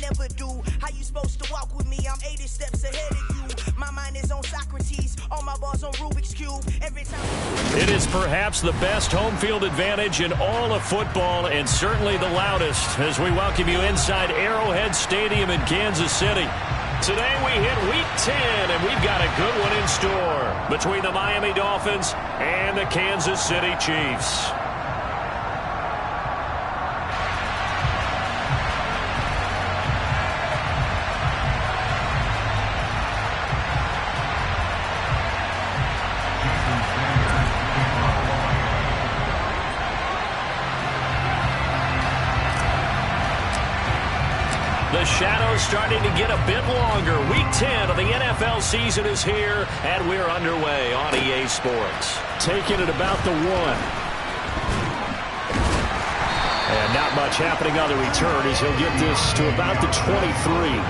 ever do. How you supposed to walk with me? I'm 80 steps ahead of you. My mind is on Socrates, all my bars on Rubik's Cube. Every time. It is perhaps the best home field advantage in all of football, and certainly the loudest, as we welcome you inside Arrowhead Stadium in Kansas City. Today we hit Week 10, and we've got a good one in store between the Miami Dolphins and the Kansas City Chiefs. The shadow's starting to get a bit longer. Week 10 of the NFL season is here, and we're underway on EA Sports. Taking it about the 1. And not much happening on the return as he'll get this to about the 23.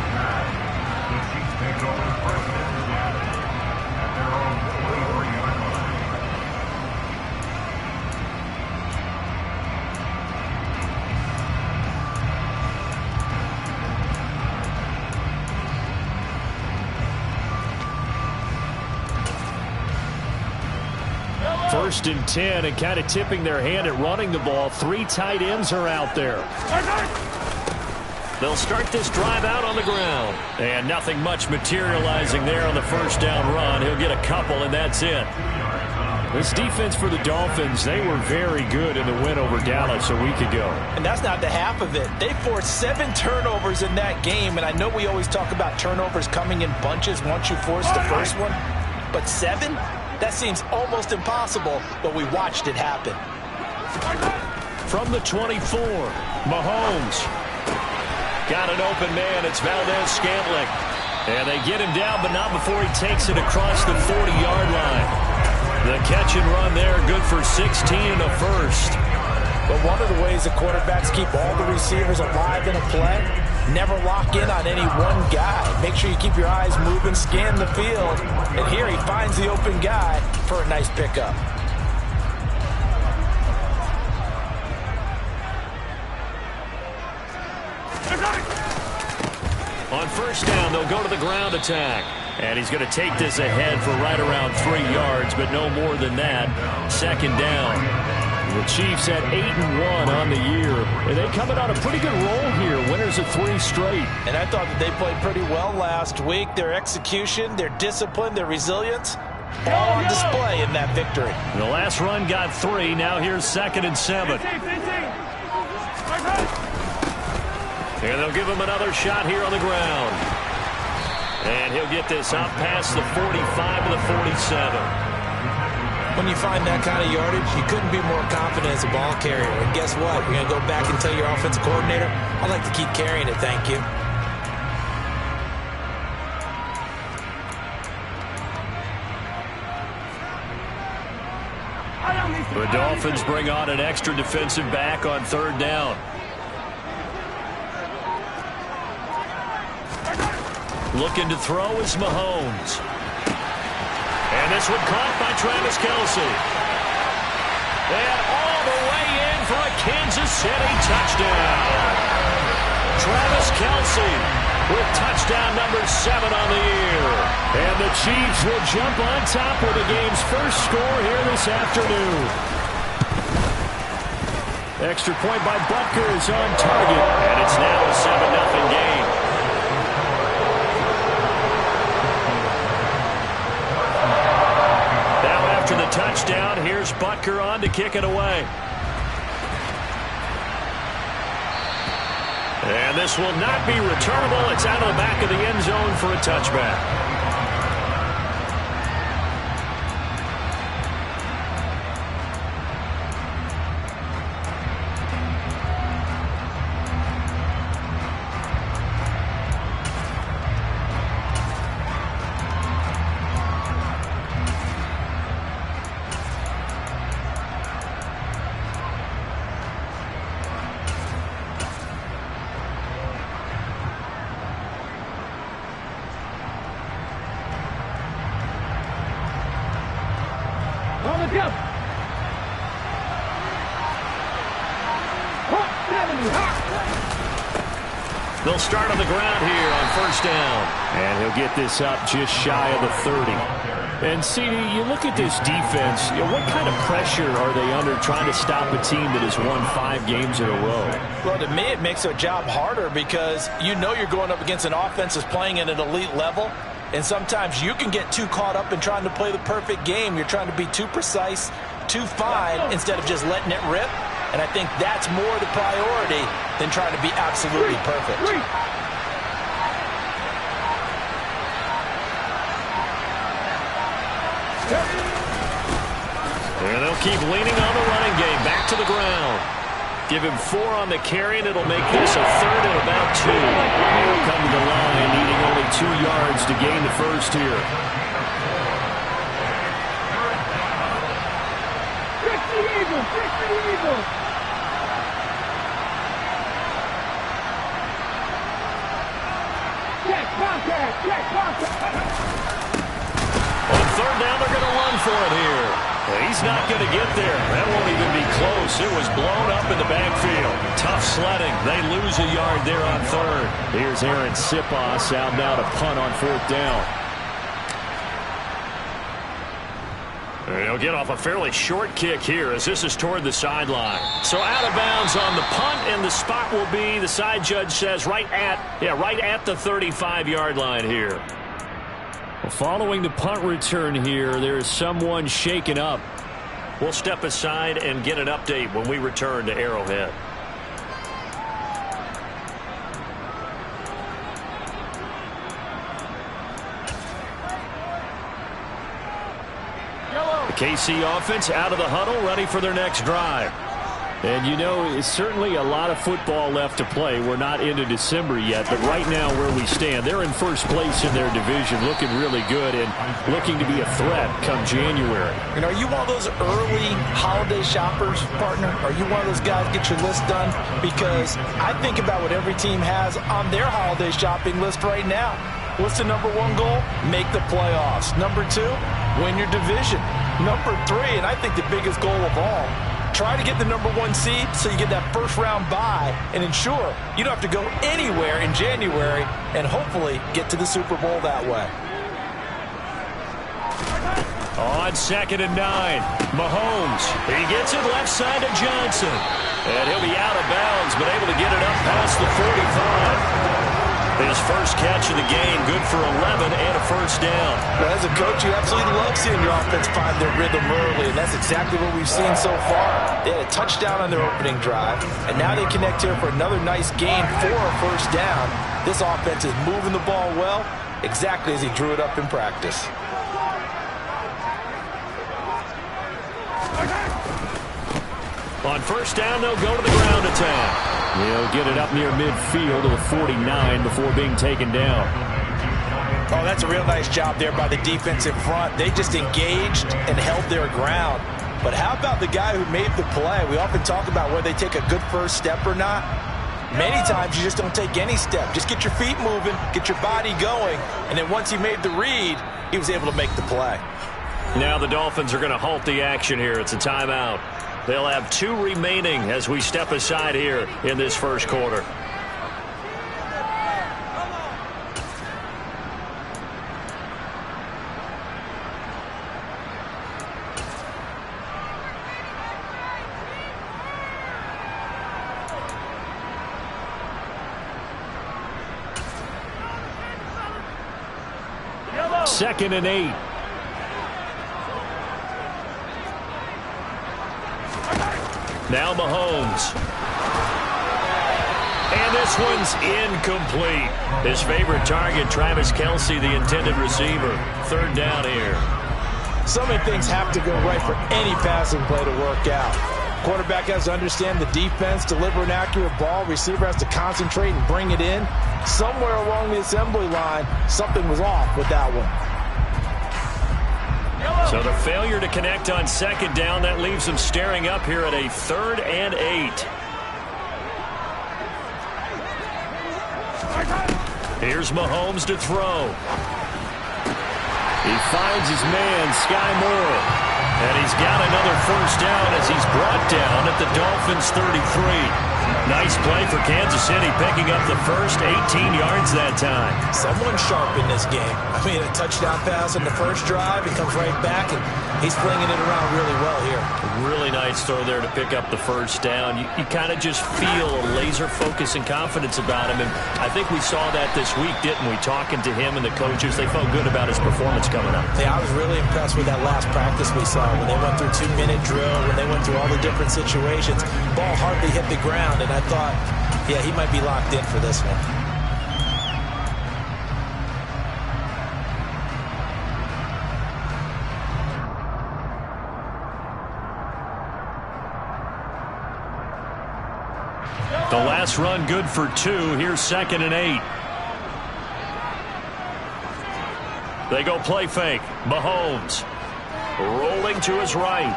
First and 10, and kind of tipping their hand at running the ball. 3 tight ends are out there. They'll start this drive out on the ground. And nothing much materializing there on the first down run. He'll get a couple, and that's it. This defense for the Dolphins, they were very good in the win over Dallas a week ago. And that's not the half of it. They forced 7 turnovers in that game, and I know we always talk about turnovers coming in bunches once you force the first one. But 7? That seems almost impossible, but we watched it happen. From the 24, Mahomes. Got an open man. It's Valdez-Scantling. And they get him down, but not before he takes it across the 40-yard line. The catch and run there, good for 16 and a first. But one of the ways the quarterbacks keep all the receivers alive in a play, never lock in on any one guy. Make sure you keep your eyes moving, scan the field. And here he finds the open guy for a nice pickup. On first down, they'll go to the ground attack. And he's going to take this ahead for right around 3 yards, but no more than that. Second down. The Chiefs at 8-1 on the year. And they coming on a pretty good roll here. Winners of 3 straight. And I thought that they played pretty well last week. Their execution, their discipline, their resilience, all on display in that victory. The last run got 3. Now here's 2nd and 7. And they'll give him another shot here on the ground. And he'll get this out past the 45 to the 47. When you find that kind of yardage, you couldn't be more confident as a ball carrier. And guess what? You're going to go back and tell your offensive coordinator, I'd like to keep carrying it, thank you. The Dolphins bring on an extra defensive back on 3rd down. Looking to throw is Mahomes. And this one caught by Travis Kelce. And all the way in for a Kansas City touchdown. Travis Kelce with touchdown number 7 on the year. And the Chiefs will jump on top with the game's first score here this afternoon. Extra point by Butker is on target. And it's now a 7-0 game. The touchdown, here's Butker on to kick it away. And this will not be returnable. It's out of the back of the end zone for a touchback. They'll start on the ground here on first down. And he'll get this up just shy of the 30. And, CD, you look at this defense, what kind of pressure are they under trying to stop a team that has won 5 games in a row? Well, to me, it makes their job harder because you know you're going up against an offense that's playing at an elite level. And sometimes you can get too caught up in trying to play the perfect game. You're trying to be too precise, too fine, instead of just letting it rip. And I think that's more the priority than trying to be absolutely perfect. And they'll keep leaning on the running game. Back to the ground. Give him 4 on the carry, and it'll make this a 3rd and about 2. They'll come to the line, needing only 2 yards to gain the first here. On 3rd down, they're going to run for it here. He's not going to get there. That won't even be close. It was blown up in the backfield. Tough sledding. They lose a yard there on 3rd. Here's Aaron Siposs out now to punt on 4th down. He'll get off a fairly short kick here as this is toward the sideline. So out of bounds on the punt, and the spot will be, the side judge says, right at the 35-yard line here. Well, following the punt return here, there is someone shaken up. We'll step aside and get an update when we return to Arrowhead. The KC offense out of the huddle, ready for their next drive. And you know, it's certainly a lot of football left to play. We're not into December yet, but right now where we stand, they're in first place in their division, looking really good and looking to be a threat come January. And are you one of those early holiday shoppers, partner? Are you one of those guys get your list done? Because I think about what every team has on their holiday shopping list right now. What's the number 1 goal? Make the playoffs. Number 2, win your division. Number 3, and I think the biggest goal of all, try to get the number 1 seed so you get that first-round bye and ensure you don't have to go anywhere in January and hopefully get to the Super Bowl that way. On 2nd and 9, Mahomes. He gets it left side to Johnson. And he'll be out of bounds, but able to get it up past the 45. His first catch of the game, good for 11 and a first down. Well, as a coach, you absolutely love seeing your offense find their rhythm early, and that's exactly what we've seen so far. They had a touchdown on their opening drive, and now they connect here for another nice gain for a first down. This offense is moving the ball well, exactly as he drew it up in practice. On first down, they'll go to the ground attack. He'll get it up near midfield to the 49 before being taken down. Oh, that's a real nice job there by the defense in front. They just engaged and held their ground. But how about the guy who made the play? We often talk about whether they take a good first step or not. Many times you just don't take any step. Just get your feet moving, get your body going, and then once he made the read, he was able to make the play. Now the Dolphins are going to halt the action here. It's a timeout. They'll have 2 remaining as we step aside here in this first quarter. Second and 8. Now Mahomes. And this one's incomplete. His favorite target, Travis Kelce, the intended receiver. 3rd down here. So many things have to go right for any passing play to work out. Quarterback has to understand the defense, deliver an accurate ball. Receiver has to concentrate and bring it in. Somewhere along the assembly line, something was off with that one. So the failure to connect on 2nd down, that leaves them staring up here at a 3rd and 8. Here's Mahomes to throw. He finds his man, Sky Moore. And he's got another first down as he's brought down at the Dolphins' 33. Nice play for Kansas City, picking up the first 18 yards that time. Someone sharp in this game. I mean, a touchdown pass on the first drive. He comes right back, and he's flinging it around really well here. Really nice throw there to pick up the first down. You kind of just feel a laser focus and confidence about him, and I think we saw that this week, didn't we? Talking to him and the coaches, they felt good about his performance coming up. Yeah, I was really impressed with that last practice we saw when they went through 2-minute drill, when they went through all the different situations. Ball hardly hit the ground, and I thought, yeah, he might be locked in for this one. The last run good for 2. Here's 2nd and 8. They go play fake. Mahomes rolling to his right.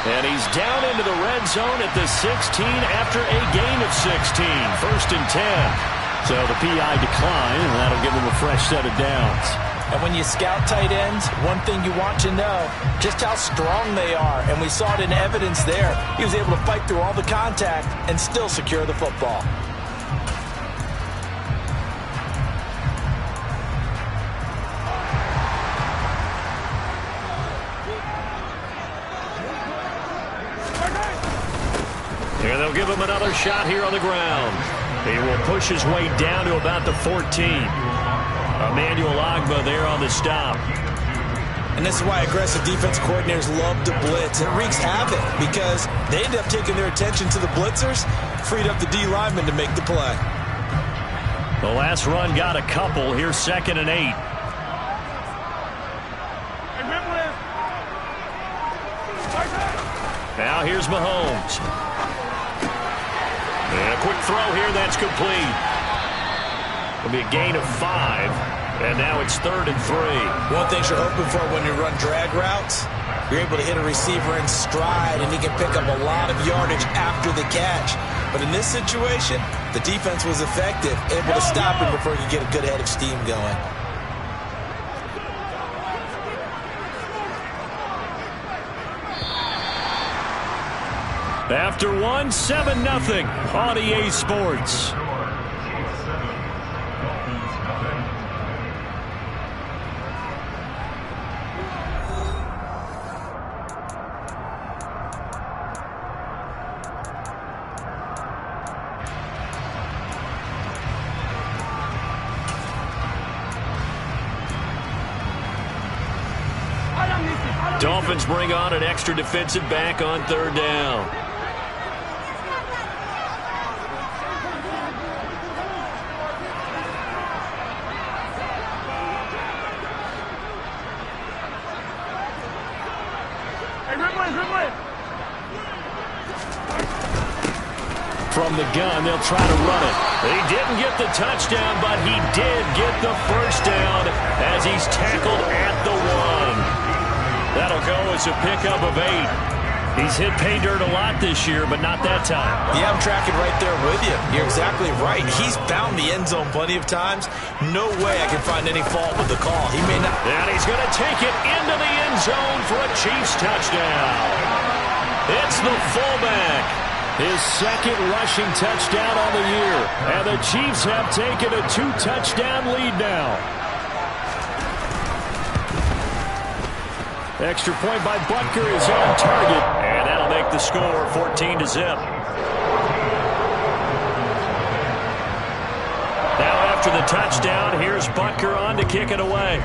And he's down into the red zone at the 16 after a gain of 16. 1st and 10. So the PI decline, and that'll give him a fresh set of downs. And when you scout tight ends, one thing you want to know, just how strong they are. And we saw it in evidence there. He was able to fight through all the contact and still secure the football. And they'll give him another shot here on the ground. He will push his way down to about the 14. Emmanuel Ogbah there on the stop. And this is why aggressive defense coordinators love to blitz. It wreaks havoc because they end up taking their attention to the blitzers, freed up the D lineman to make the play. The last run got a couple. Here's 2nd and 8. Now here's Mahomes. And a quick throw here, that's complete. It'll be a gain of 5, and now it's 3rd and 3. One thing you're hoping for when you run drag routes, you're able to hit a receiver in stride, and he can pick up a lot of yardage after the catch. But in this situation, the defense was effective, able to stop him before he could get a good head of steam going. After one, 7-0 on EA Sports. Dolphins bring on an extra defensive back on 3rd down. From the gun, they'll try to run it. He didn't get the touchdown, but he did get the first down as he's tackled at the 1. That'll go as a pickup of 8. He's hit pay dirt a lot this year, but not that time. Yeah, I'm tracking right there with you. You're exactly right. He's found the end zone plenty of times. No way I can find any fault with the call. He may not. And he's going to take it into the end zone for a Chiefs touchdown. It's the fullback. His 2nd rushing touchdown on the year. And the Chiefs have taken a 2-touchdown lead now. Extra point by Butker is on target. And that'll make the score 14-0. Now after the touchdown, here's Butker on to kick it away.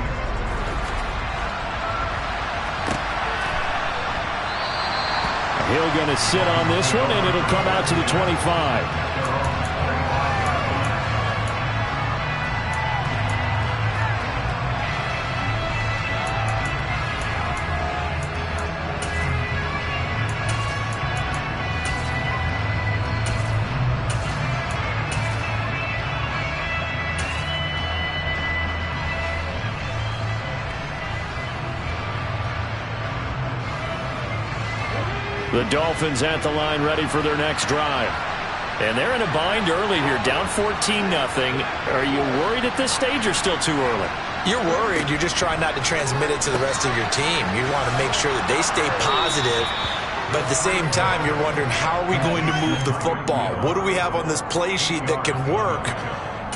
Hill going to sit on this one, and it'll come out to the 25. The Dolphins at the line ready for their next drive. And they're in a bind early here, down 14-0. Are you worried at this stage or still too early? You're worried. You're just trying not to transmit it to the rest of your team. You want to make sure that they stay positive But at the same time, you're wondering, how are we going to move the football? What do we have on this play sheet that can work?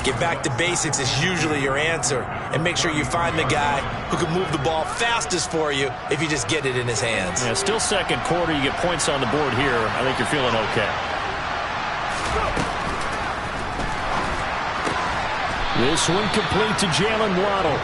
Get back to basics is usually your answer. And make sure you find the guy who can move the ball fastest for you if you just get it in his hands. Yeah, still second quarter. You get points on the board here. I think you're feeling okay. This one complete to Jalen Waddle.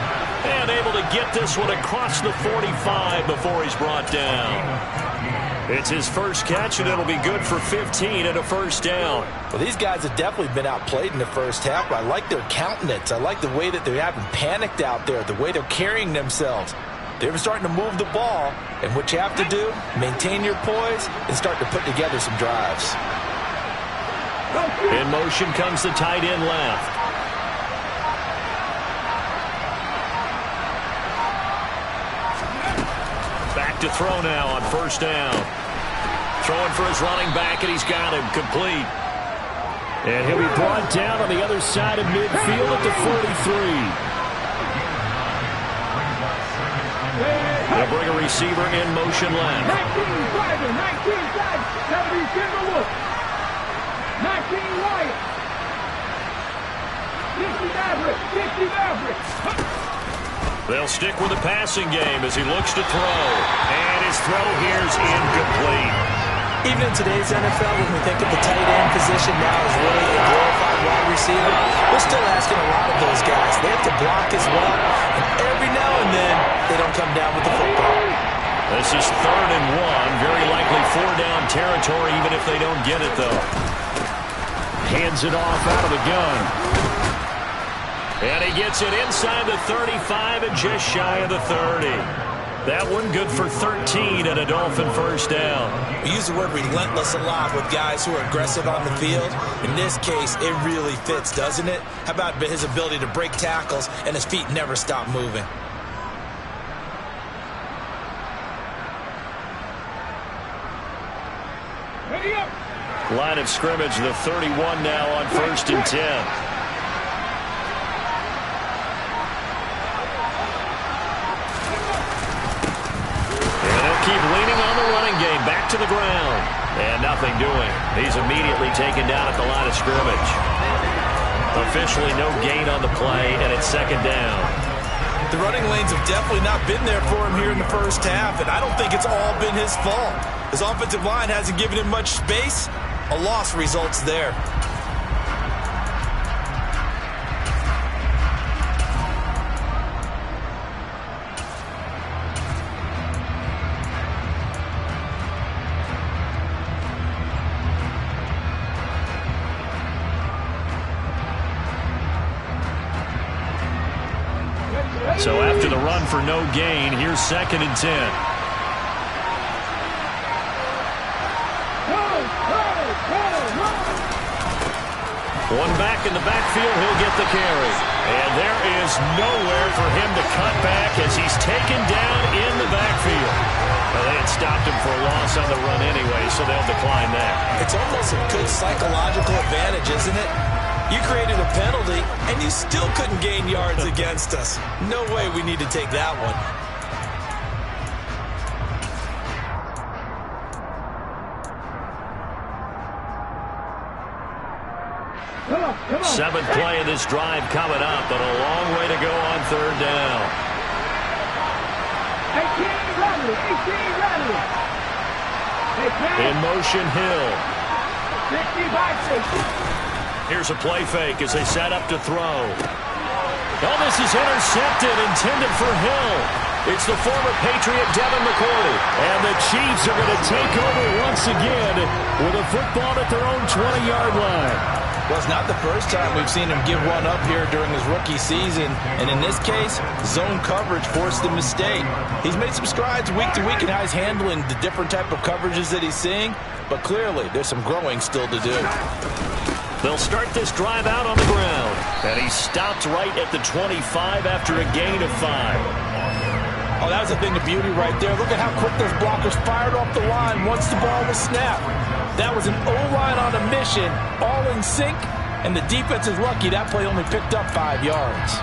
And able to get this one across the 45 before he's brought down. It's his first catch, and it'll be good for 15 and a first down. Well, these guys have definitely been outplayed in the first half, but I like their countenance. I like the way that they haven't panicked out there, the way they're carrying themselves. They're starting to move the ball, and what you have to do, maintain your poise and start to put together some drives. In motion comes the tight end left. Back to throw now on first down. Throwing for his running back, and he's got him complete. And he'll be brought down on the other side of midfield at the 43. They'll bring a receiver in motion left. 19 driving, 19 driving, 70 Timberwolf. 19 Wyatt. 50 Maverick, 50 Maverick. They'll stick with the passing game as he looks to throw. And his throw here's incomplete. Even in today's NFL, when we think of the tight end position now as really a glorified wide receiver, we're still asking a lot of those guys. They have to block as well, and every now and then, they don't come down with the football. This is 3rd and 1. Very likely 4-down territory, even if they don't get it, though. Hands it off out of the gun. And he gets it inside the 35 and just shy of the 30. That one good for 13 and a Dolphin first down. We use the word relentless a lot with guys who are aggressive on the field. In this case, it really fits, doesn't it? How about his ability to break tackles and his feet never stop moving? Ready up. Line of scrimmage, the 31 now on 1st and 10. Keep leaning on the running game. Back to the ground. And nothing doing. He's immediately taken down at the line of scrimmage. Officially no gain on the play, and it's 2nd down. The running lanes have definitely not been there for him here in the first half, and I don't think it's all been his fault. His offensive line hasn't given him much space. A loss results there. So after the run for no gain, here's 2nd and 10. One back in the backfield, he'll get the carry. And there is nowhere for him to cut back as he's taken down in the backfield. Well, they had stopped him for a loss on the run anyway, so they'll decline that. It's almost a good psychological advantage, isn't it? You created a penalty, and you still couldn't gain yards against us. No way we need to take that one. Come on. 7th play of this drive coming up, but a long way to go on 3rd down. 18 Radley, 18 Radley. In motion, Hill. 65, 60. Here's a play fake as they set up to throw. Oh, this is intercepted, intended for Hill. It's the former Patriot Devin McCourty. And the Chiefs are going to take over once again with a football at their own 20-yard line. Well, it's not the first time we've seen him give one up here during his rookie season. And in this case, zone coverage forced the mistake. He's made some strides week to week in how he's handling the different type of coverages that he's seeing. But clearly, there's some growing still to do. They'll start this drive out on the ground. And he stopped right at the 25 after a gain of 5. Oh, that was a thing of beauty right there. Look at how quick those blockers fired off the line once the ball was snapped. That was an O-line on a mission, all in sync, and the defense is lucky that play only picked up 5 yards.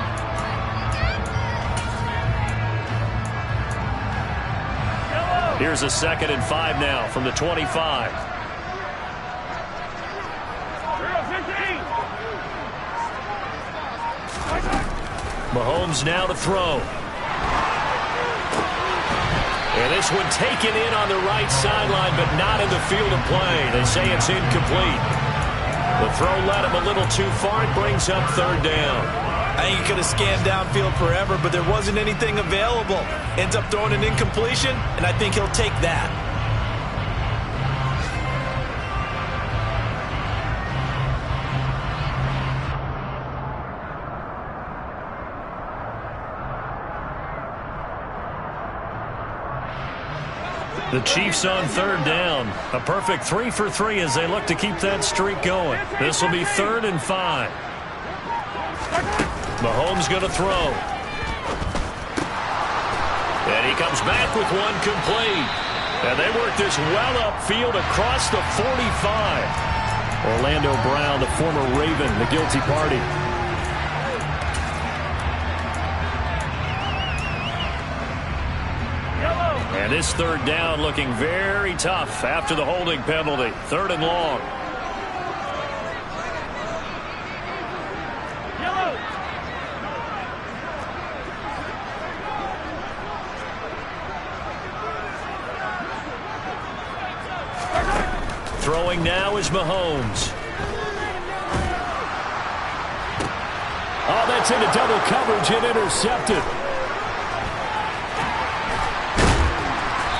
Here's a 2nd and 5 now from the 25. Mahomes now to throw. And this one taken in on the right sideline, but not in the field of play. They say it's incomplete. The throw led him a little too far. It brings up 3rd down. I think he could have scanned downfield forever, but there wasn't anything available. Ends up throwing an incompletion, and I think he'll take that. The Chiefs on 3rd down. A perfect 3 for 3 as they look to keep that streak going. This will be 3rd and 5. Mahomes going to throw. And he comes back with one complete. And they work this well upfield across the 45. Orlando Brown, the former Raven, the guilty party. And this 3rd down looking very tough after the holding penalty. 3rd and long. Throwing now is Mahomes. Oh, that's into double coverage and intercepted.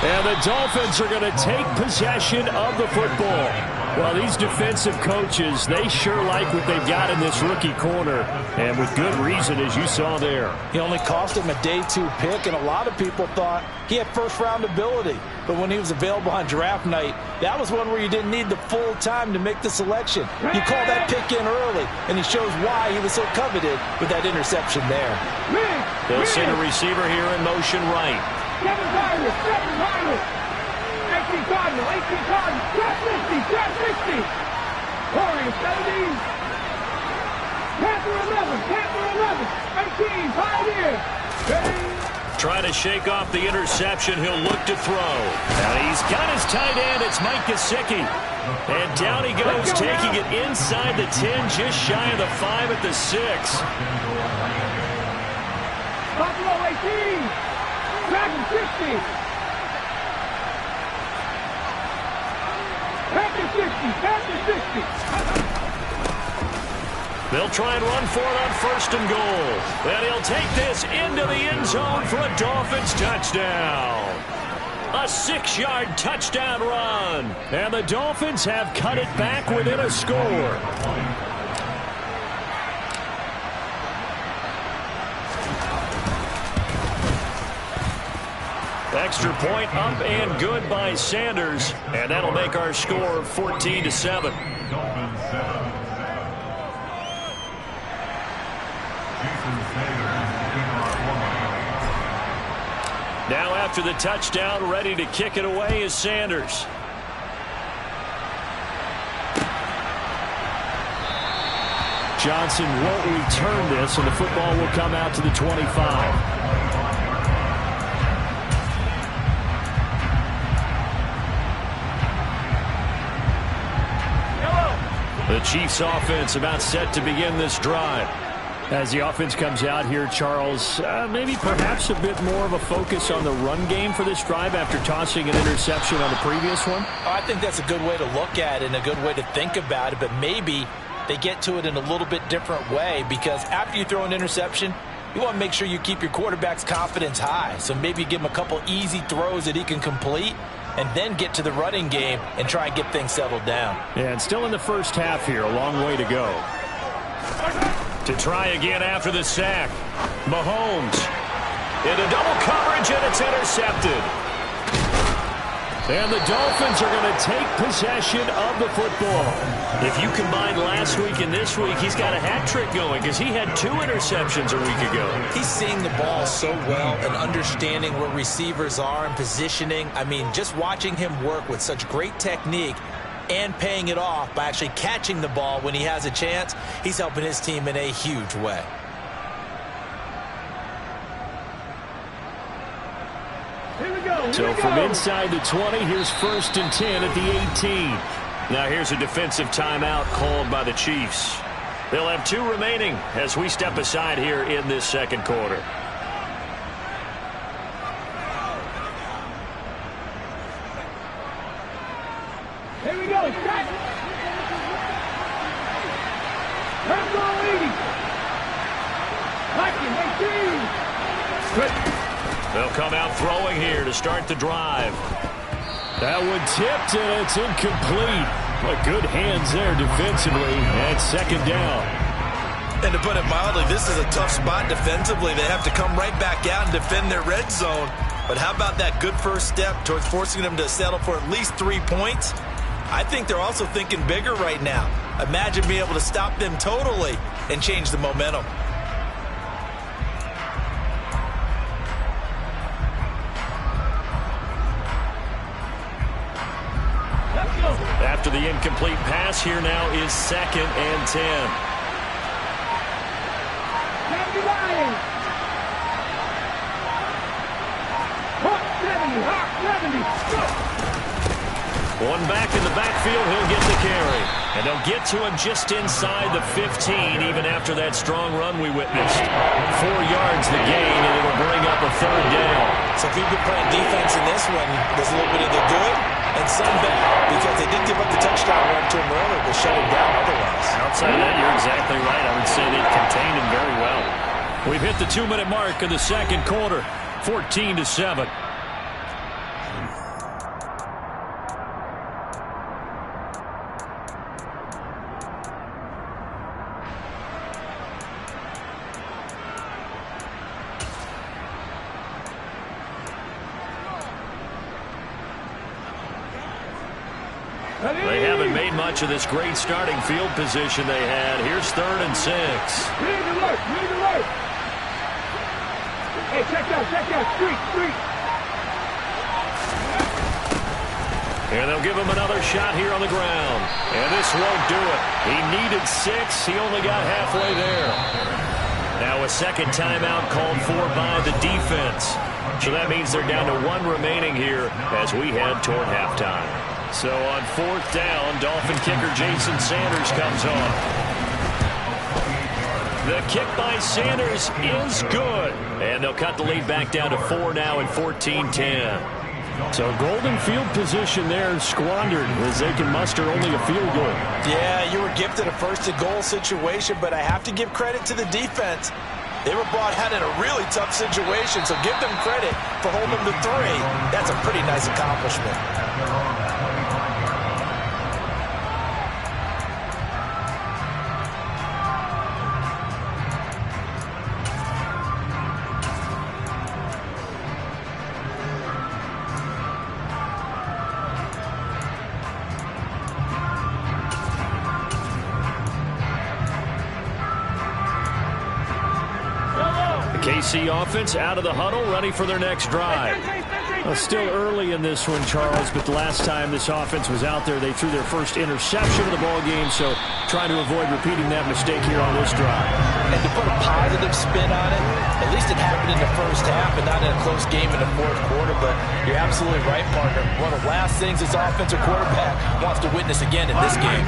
And the Dolphins are going to take possession of the football. Well, these defensive coaches, they sure like what they've got in this rookie corner. And with good reason, as you saw there. He only cost him a day 2 pick, and a lot of people thought he had first-round ability. But when he was available on draft night, that was one where you didn't need the full time to make the selection. You call that pick in early, and he shows why he was so coveted with that interception there. They'll send a receiver here in motion right. 7 Cardinals, 7 Cardinals. 18 Cardinals, 18 Cardinals. Trap 60, trap 60. Warriors 17. Panther 11, Panther 11. 18, Pioneers. Trying to shake off the interception. He'll look to throw. And he's got his tight end. It's Mike Gesicki. And down he goes, taking it inside the 10, just shy of the 5 at the 6. Buffalo 18. Dragon 60. Panther 60, Panther 60. They'll try and run for it on 1st and goal. And he'll take this into the end zone for a Dolphins touchdown. A 6-yard touchdown run. And the Dolphins have cut it back within a score. Extra point up and good by Sanders. And that'll make our score 14-7. Now after the touchdown, ready to kick it away is Sanders. Johnson won't return this, and the football will come out to the 25. The Chiefs offense about set to begin this drive. As the offense comes out here, Charles, maybe perhaps a bit more of a focus on the run game for this drive after tossing an interception on the previous one? I think that's a good way to look at it and a good way to think about it, but maybe they get to it in a little bit different way, because after you throw an interception, you want to make sure you keep your quarterback's confidence high. So maybe give him a couple easy throws that he can complete, and then get to the running game and try and get things settled down. Yeah, and still in the first half here, a long way to go. To try again after the sack. Mahomes into double coverage, and it's intercepted. And the Dolphins are going to take possession of the football. If you combine last week and this week, he's got a hat trick going because he had 2 interceptions a week ago. He's seeing the ball so well and understanding where receivers are and positioning. I mean, just watching him work with such great technique and paying it off by actually catching the ball when he has a chance, he's helping his team in a huge way. Here we go. So from inside the 20, here's 1st and 10 at the 18. Now here's a defensive timeout called by the Chiefs. They'll have 2 remaining as we step aside here in this second quarter. Here we go. Set. Turn on 80. Like it, 18. They'll come out throwing here to start the drive. That one tipped, and it's incomplete. But good hands there defensively at 2nd down. And to put it mildly, this is a tough spot defensively. They have to come right back out and defend their red zone. But how about that good first step towards forcing them to settle for at least 3 points? I think they're also thinking bigger right now. Imagine being able to stop them totally and change the momentum. After the incomplete pass, here now is 2nd and 10. One back in the backfield, he'll get the carry. And they'll get to him just inside the 15, even after that strong run we witnessed. 4 yards the gain, and it'll bring up a 3rd down. So if you've been playing defense in this one, there's a little bit of the good and some bad, because they did give up the touchdown run to him earlier, but shut him down otherwise. Outside of that, you're exactly right. I would say they contained him very well. We've hit the 2-minute mark of the second quarter, 14-7. They haven't made much of this great starting field position they had. Here's 3rd and 6. Read the work. Hey, check out. Street. And they'll give him another shot here on the ground. And this won't do it. He needed 6. He only got halfway there. Now a second timeout called for by the defense. So that means they're down to 1 remaining here as we head toward halftime. So on 4th down, Dolphin kicker Jason Sanders comes on. The kick by Sanders is good. And they'll cut the lead back down to 4 now at 14-10. So golden field position there squandered as they can muster only a field goal. Yeah, you were gifted a 1st-and-goal situation, but I have to give credit to the defense. They were brought out in a really tough situation, so give them credit for holding them to 3. That's a pretty nice accomplishment. KC offense out of the huddle, ready for their next drive. Still early in this one, Charles, but the last time this offense was out there, they threw their first interception of the ball game, so trying to avoid repeating that mistake here on this drive. And to put a positive spin on it, at least it happened in the first half and not in a close game in the 4th quarter, but you're absolutely right, partner. One of the last things this offensive quarterback wants to witness again in this game.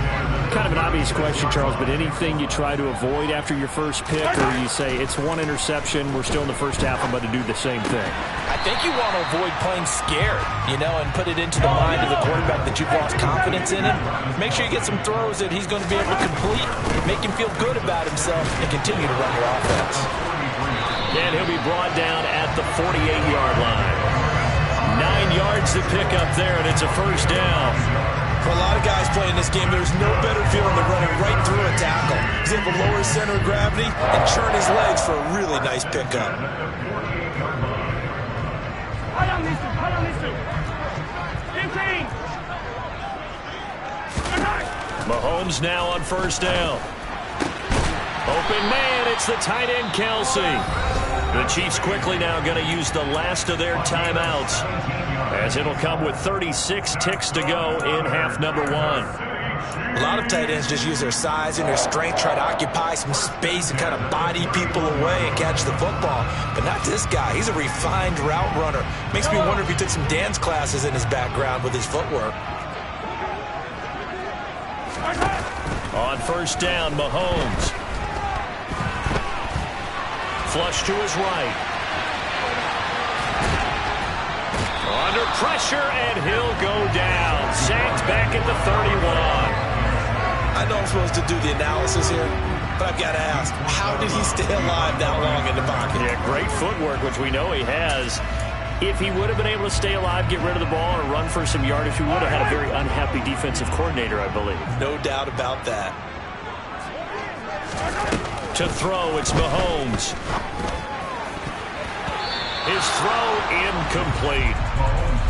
Kind of an obvious question, Charles, but anything you try to avoid after your first pick, or you say it's 1 interception, we're still in the first half, I'm about to do the same thing? I think you want to avoid playing scared, and put it into the mind of the quarterback that you've lost confidence in him. Make sure you get some throws that he's going to be able to complete, make him feel good about himself, and continue to run your offense. And he'll be brought down at the 48-yard line. 9 yards to pick up there, and it's a 1st down. For a lot of guys playing this game, there's no better feeling than running right through a tackle. He's able to lower his center of gravity and churn his legs for a really nice pickup. Mahomes now on 1st down. Open man, it's the tight end Kelce. The Chiefs quickly now going to use the last of their timeouts as it'll come with 36 ticks to go in half number 1. A lot of tight ends just use their size and their strength, try to occupy some space and kind of body people away and catch the football. But not this guy. He's a refined route runner. Makes me wonder if he took some dance classes in his background with his footwork. On first down, Mahomes. Flush to his right. Under pressure, and he'll go down. Sacked back at the 31. I know I'm supposed to do the analysis here, but I've got to ask, how did he stay alive that long in the pocket? Yeah, great footwork, which we know he has. If he would have been able to stay alive, get rid of the ball, or run for some yardage, he would have had a very unhappy defensive coordinator, I believe. No doubt about that. To throw, it's Mahomes. His throw incomplete.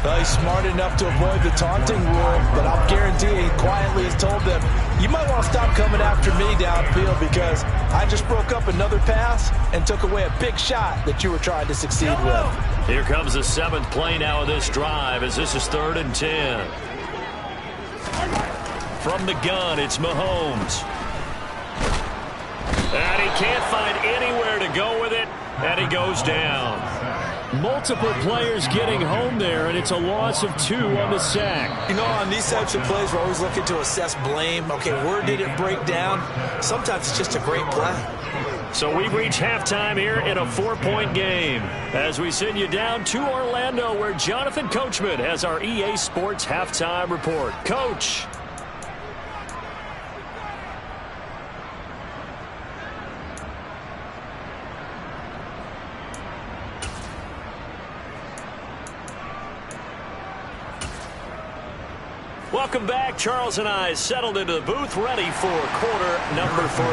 Well, he's smart enough to avoid the taunting rule, but I'll guarantee he quietly has told them, you might want to stop coming after me downfield because I just broke up another pass and took away a big shot that you were trying to succeed with. Here comes the 7th play now of this drive as this is 3rd and 10. From the gun, it's Mahomes. And he can't find anywhere to go with it, and he goes down. Multiple players getting home there, and it's a loss of 2 on the sack. You know, on these types of plays, we're always looking to assess blame. Okay, where did it break down? Sometimes it's just a great play. So we reach halftime here in a 4-point game as we send you down to Orlando where Jonathan Coachman has our EA Sports halftime report. Coach. Welcome back. Charles and I settled into the booth, ready for quarter number 3.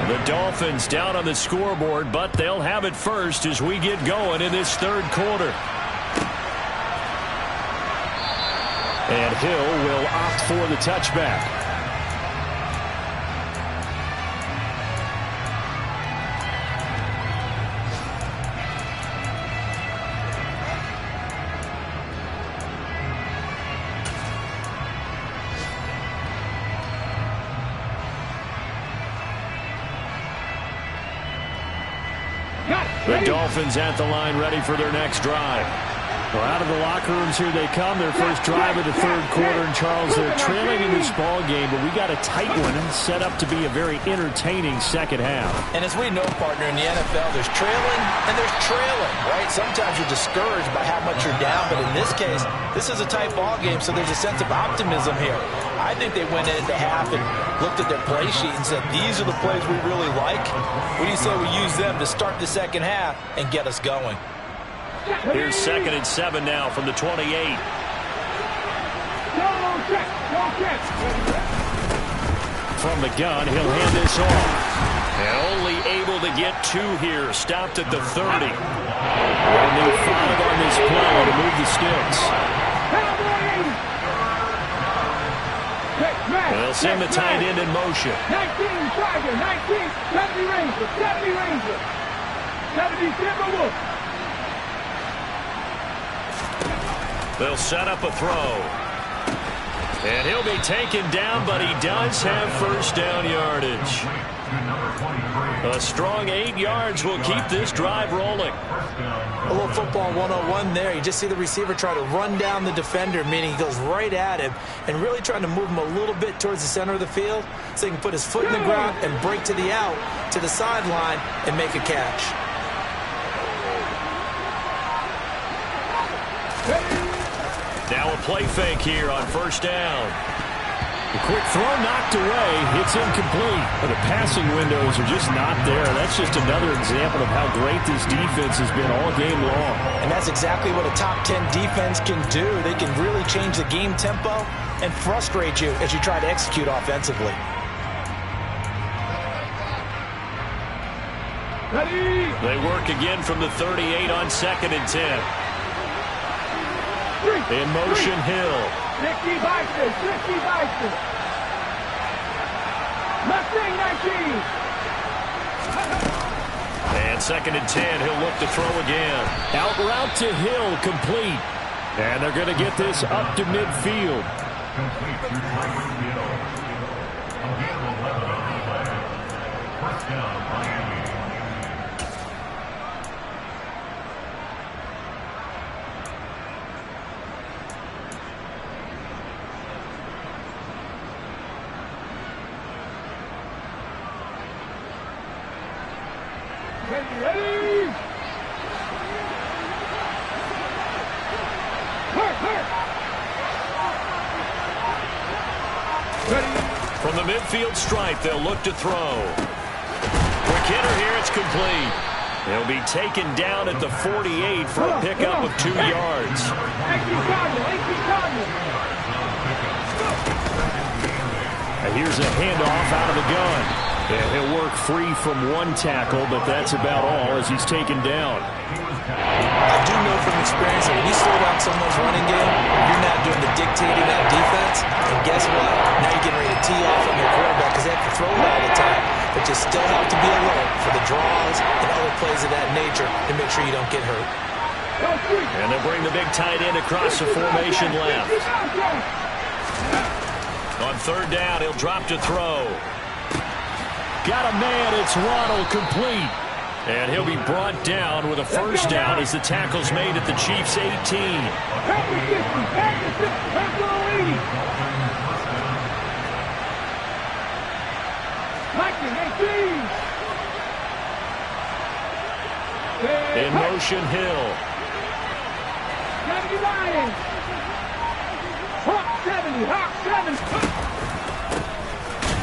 The Dolphins down on the scoreboard, but they'll have it first as we get going in this 3rd quarter. And Hill will opt for the touchback. The Dolphins at the line ready for their next drive. Well, out of the locker rooms here they come. Their first drive of the 3rd quarter. And Charles, they're trailing in this ball game, but we got a tight one set up to be a very entertaining second half. And as we know, partner, in the NFL, there's trailing and there's trailing, right? Sometimes you're discouraged by how much you're down, but in this case, this is a tight ball game, so there's a sense of optimism here. I think they went into half and looked at their play sheet and said, these are the plays we really like. What do you say we use them to start the second half and get us going? Here's 2nd and 7 now from the 28. From the gun, he'll hand this off. And only able to get 2 here. Stopped at the 30. And they 5 on this play to move the sticks. They'll send the tight end in motion. 19 Tiger, 19 70 Ranger, 70 Ranger, 70 Timberwolf. They'll set up a throw. And he'll be taken down, but he does have first down yardage. A strong 8 yards will keep this drive rolling. A little football 101 there. You just see the receiver try to run down the defender, meaning he goes right at him and really trying to move him a little bit towards the center of the field so he can put his foot in the ground and break to the out, to the sideline, and make a catch. Now a play fake here on first down. The quick throw knocked away. It's incomplete. But the passing windows are just not there. That's just another example of how great this defense has been all game long. And that's exactly what a top 10 defense can do. They can really change the game tempo and frustrate you as you try to execute offensively. Ready. They work again from the 38 on 2nd and 10. In motion, Hill. 60 Bison, 60 Bison. Mustang 19. And 2nd and 10, he'll look to throw again. Out route to Hill, complete. And they're going to get this up to midfield. Complete to Tyreek Hill. Again, 11 on the play. First down, Miami. Ready? From the midfield stripe, they'll look to throw. Quick hitter here, it's complete. He'll be taken down at the 48 for a pickup of 2 yards. Here's a handoff out of the gun. And he'll work free from 1 tackle, but that's about all as he's taken down. I do know from experience that when you slow down someone's running game, you're not doing the dictating that defense. And guess what? Now you're getting ready to tee off on your quarterback because they have to throw it all the time. But you still have to be alert for the draws and other plays of that nature to make sure you don't get hurt. And they'll bring the big tight end across the formation left. On 3rd down, he'll drop to throw. Got a man, it's Waddle, complete. And he'll be brought down with a 1st down as the tackle's made at the Chiefs' 18. In motion, Hill.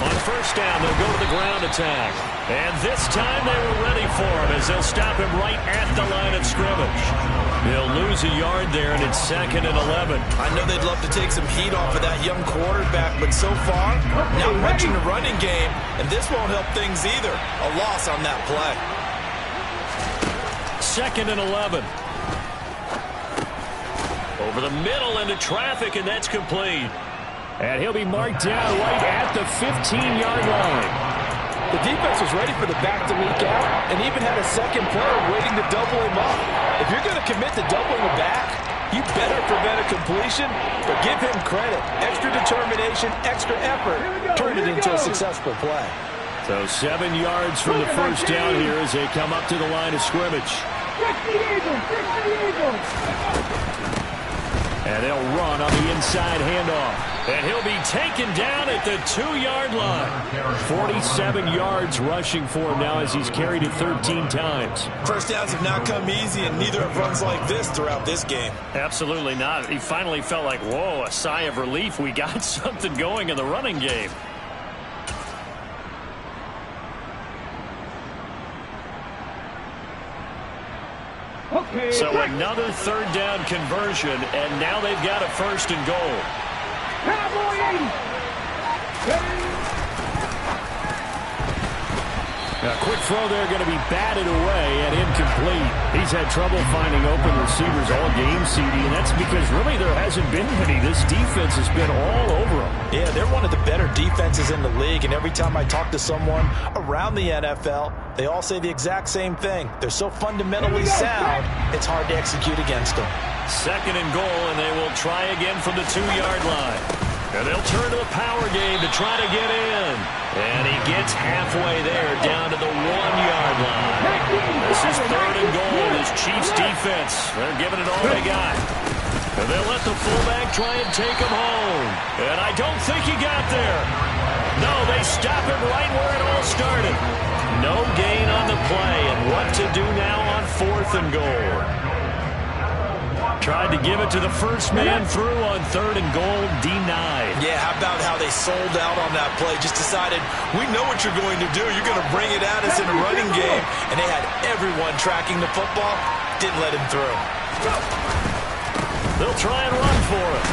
On 1st down, they'll go to the ground attack. And this time they were ready for him as they'll stop him right at the line of scrimmage. They'll lose a yard there, and it's 2nd and 11. I know they'd love to take some heat off of that young quarterback, but so far, not much in the running game, and this won't help things either. A loss on that play. 2nd and 11. Over the middle into traffic, and that's complete. And he'll be marked down right at the 15-yard line. The defense was ready for the back to leak out and even had a second player waiting to double him up. If you're going to commit to doubling the back, you better prevent a completion, but give him credit. Extra determination, extra effort, turned it into a successful play. So 7 yards from the 1st down here as they come up to the line of scrimmage. And they'll run on the inside handoff. And he'll be taken down at the 2-yard line. 47 yards rushing for him now as he's carried it 13 times. First downs have not come easy, and neither have runs like this throughout this game. Absolutely not. He finally felt like, whoa, a sigh of relief. We got something going in the running game. So another 3rd down conversion, and now they've got a 1st and goal. A quick throw there going to be batted away and incomplete. He's had trouble finding open receivers all game, CD, and that's because really there hasn't been many. This defense has been all over them. Yeah, they're one of the better defenses in the league, and every time I talk to someone around the NFL, they all say the exact same thing. They're so fundamentally sound, it's hard to execute against them. 2nd and goal, and they will try again from the 2-yard line. And they'll turn to the power game to try to get in. And he gets halfway there down to the 1-yard line. This is 3rd and goal. This Chiefs defense, they're giving it all they got. And they'll let the fullback try and take him home. And I don't think he got there. No, they stop him right where it all started. No gain on the play. And what to do now on 4th and goal. Tried to give it to the first man through on 3rd and goal, denied. Yeah, how about how they sold out on that play? Just decided, we know what you're going to do. You're going to bring it at us in a running game. And they had everyone tracking the football. Didn't let him through. They'll try and run for him.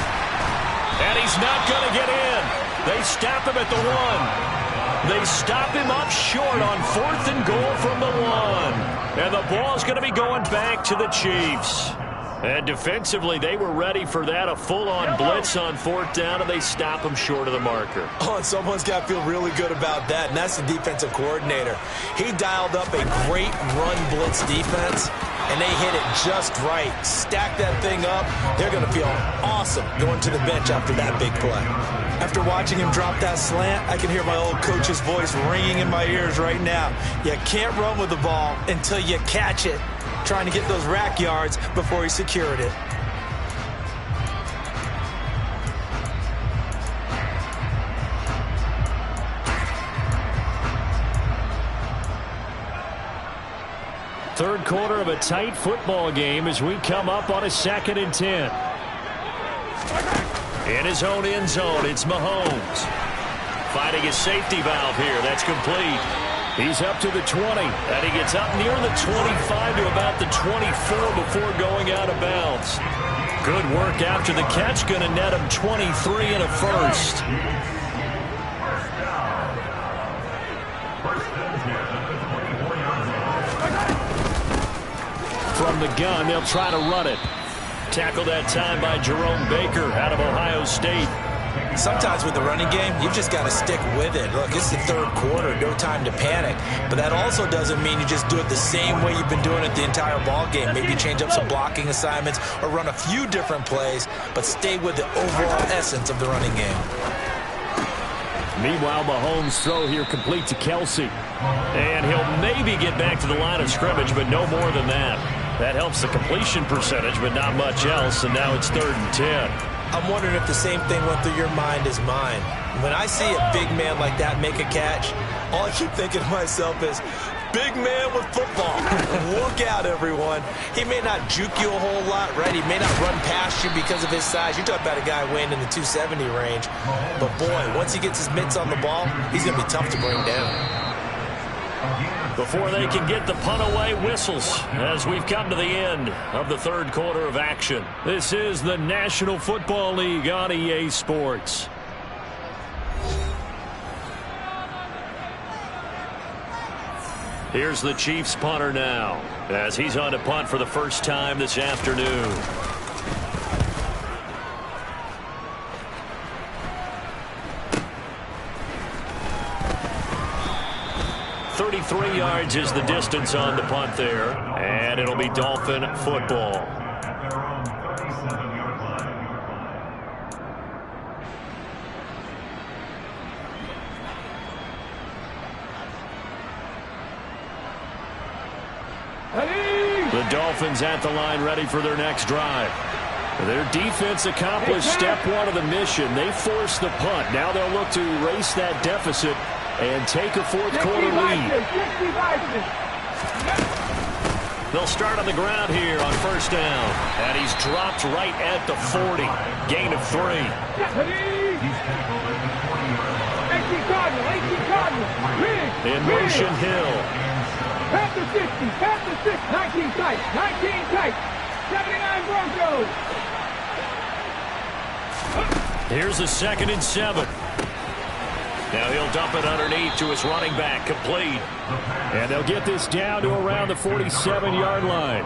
And he's not going to get in. They stop him at the 1. They stop him up short on 4th and goal from the 1. And the ball's going to be going back to the Chiefs. And defensively, they were ready for that, a full-on blitz on 4th down, and they stop him short of the marker. Oh, and someone's got to feel really good about that, and that's the defensive coordinator. He dialed up a great run blitz defense, and they hit it just right. Stack that thing up. They're going to feel awesome going to the bench after that big play. After watching him drop that slant, I can hear my old coach's voice ringing in my ears right now. You can't run with the ball until you catch it. Trying to get those rack yards before he secured it. Third quarter of a tight football game as we come up on a 2nd and 10. In his own end zone, it's Mahomes. Finding his safety valve here. That's complete. He's up to the 20. And he gets up near the 25 to about the 24 before going out of bounds. Good work after the catch. Going to net him 23 and a first. From the gun, they'll try to run it. Tackled that time by Jerome Baker out of Ohio State. Sometimes with the running game, you've just got to stick with it. Look, it's the third quarter, no time to panic. But that also doesn't mean you just do it the same way you've been doing it the entire ball game. Maybe change up some blocking assignments or run a few different plays, but stay with the overall essence of the running game. Meanwhile, Mahomes' throw here complete to Kelce. And he'll maybe get back to the line of scrimmage, but no more than that. That helps the completion percentage, but not much else, and now it's 3rd and 10. I'm wondering if the same thing went through your mind as mine. When I see a big man like that make a catch, all I keep thinking to myself is, big man with football. Look out, everyone. He may not juke you a whole lot, right? He may not run past you because of his size. You're talking about a guy weighing in the 270 range. But, boy, once he gets his mitts on the ball, he's going to be tough to bring down. Before they can get the punt away, whistles as we've come to the end of the third quarter of action. This is the National Football League on EA Sports. Here's the Chiefs punter now as he's on to punt for the first time this afternoon. 33 yards is the distance on the punt there, and it'll be Dolphin football. The Dolphins at the line ready for their next drive. Their defense accomplished step one of the mission. They forced the punt. Now they'll look to erase that deficit and take a fourth quarter lead. They'll start on the ground here on first down. And he's dropped right at the 40. Gain of 3. In motion, Hill. Past the 60, past the 6, 19 tight, 19 tight, 79 Broncos. Here's a 2nd and 7. Now he'll dump it underneath to his running back, complete. And they'll get this down to around the 47-yard line.